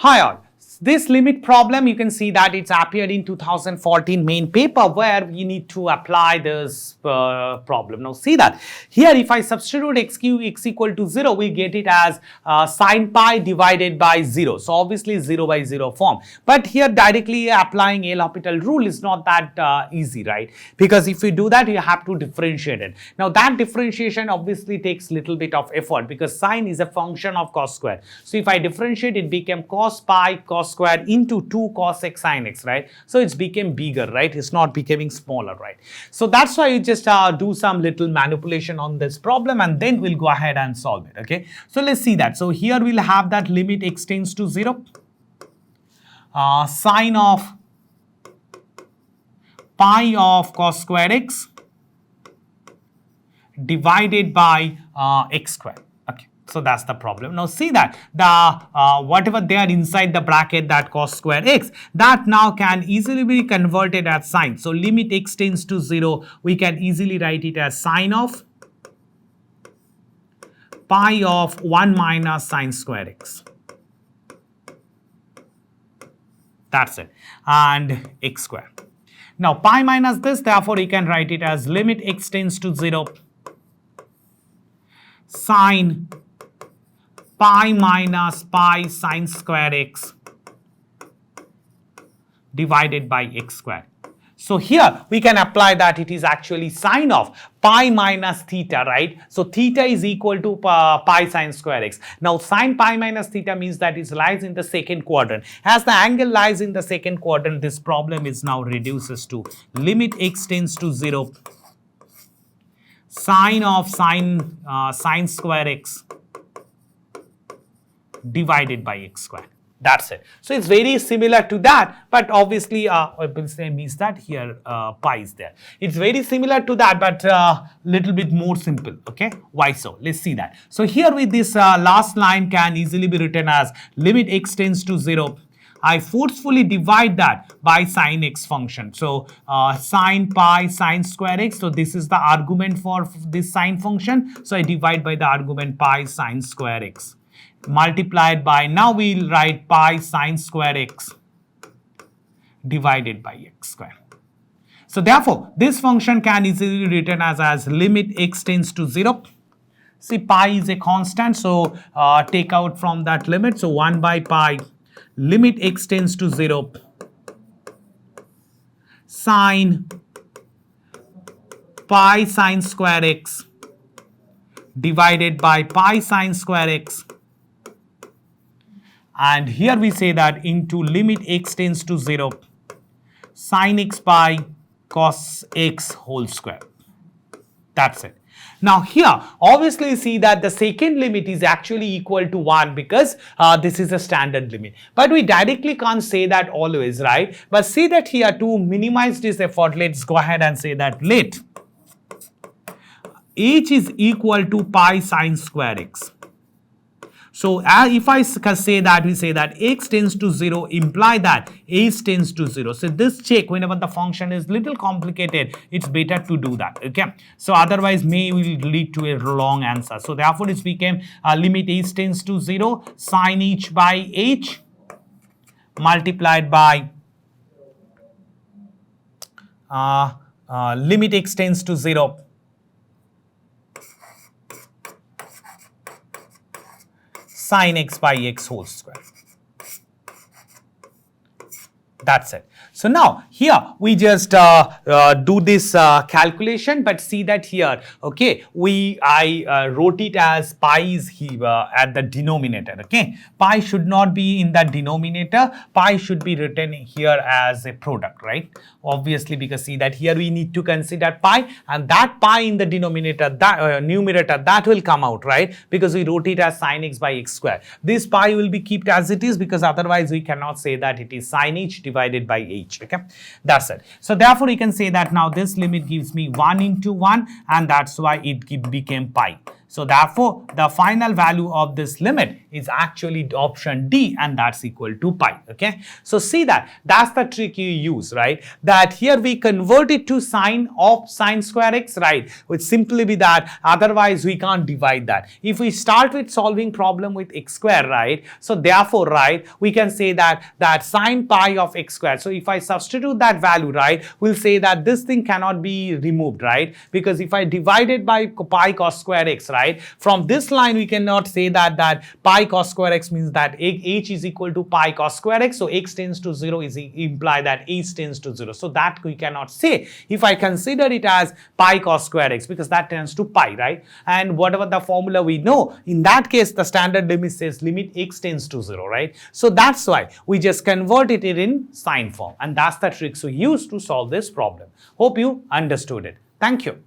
Hi all. This limit problem, you can see that it's appeared in 2014 main paper where we need to apply this problem. Now see that here if I substitute x equal to 0, we get it as sine pi divided by 0. So obviously 0 by 0 form. But here directly applying L'Hopital rule is not that easy, right? Because if you do that, you have to differentiate it. Now that differentiation obviously takes little bit of effort because sine is a function of cos square. So if I differentiate, it became cos pi cos square into 2 cos x sin x, right? So it's became bigger, right? It's not becoming smaller, right? So that's why you just do some little manipulation on this problem and then we'll go ahead and solve it, okay? So let's see that. So here we'll have that limit x tends to 0, sine of pi of cos square x divided by x square. Okay, so that's the problem. Now see that the whatever there inside the bracket, that cos square x, that now can easily be converted as sine. So limit x tends to 0, we can easily write it as sine of pi of 1 minus sine square x. That's it. And x square. Now pi minus this, therefore you can write it as limit x tends to 0, sine pi minus pi sine square x divided by x square. So here we can apply that it is actually sine of pi minus theta, right? So theta is equal to pi sine square x. Now sine pi minus theta means that it lies in the second quadrant. As the angle lies in the second quadrant, this problem is now reduces to limit x tends to 0, sine of sine square x divided by x square. That's it. So it's very similar to that, but obviously I will say means that here pi is there. It's very similar to that, but little bit more simple. Okay, why so? Let's see that. So here with this last line can easily be written as limit x tends to 0. I forcefully divide that by sine x function. So sine pi sine square x. So this is the argument for this sine function. So I divide by the argument pi sine square x multiplied by, now we'll write pi sine square x divided by x square. So therefore this function can easily be written as limit x tends to 0. See, pi is a constant, so take out from that limit. So 1 by pi limit x tends to 0, sine pi sine square x divided by pi sine square x, and here we say that into limit x tends to 0, sine x pi cos x whole square. That's it. Now here obviously you see that the second limit is actually equal to 1 because this is a standard limit. But we directly can't say that always, right? But see that here to minimize this effort, let's go ahead and say that let h is equal to pi sine square x. So if I say that, we say that x tends to 0 imply that h tends to 0. So this check whenever the function is little complicated, it's better to do that, okay? So otherwise may will lead to a long answer. So therefore it became limit h tends to 0, sine h by h multiplied by limit x tends to 0, sine x by x whole square. That's it. So now here we just do this calculation, but see that here, okay, I wrote it as pi is here at the denominator, okay. Pi should not be in the denominator, pi should be written here as a product, right? Obviously, because see that here we need to consider pi, and that pi in the denominator, that numerator, that will come out, right? Because we wrote it as sine x by x square. This pi will be kept as it is because otherwise we cannot say that it is sine h divided by h, okay? That's it. So therefore you can say that now this limit gives me 1 into 1, and that's why it became pi. So therefore, the final value of this limit is actually option D, and that's equal to pi. Okay. So see that's the trick you use, right? That here we convert it to sine of sine square x, right? Which simply be that, otherwise we can't divide that. If we start with solving problem with x square, right? So therefore, right, we can say that sine pi of x square. So if I substitute that value, right, we'll say that this thing cannot be removed, right? Because if I divide it by pi cos square x, right, from this line we cannot say that pi cos square x means that h is equal to pi cos square x. So x tends to 0 is imply that h tends to 0. So that we cannot say if I consider it as pi cos square x, because that tends to pi, right? And whatever the formula we know, in that case the standard limit says limit x tends to 0, right? So that's why we just converted it in sine form, and that's the tricks we use to solve this problem. Hope you understood it. Thank you.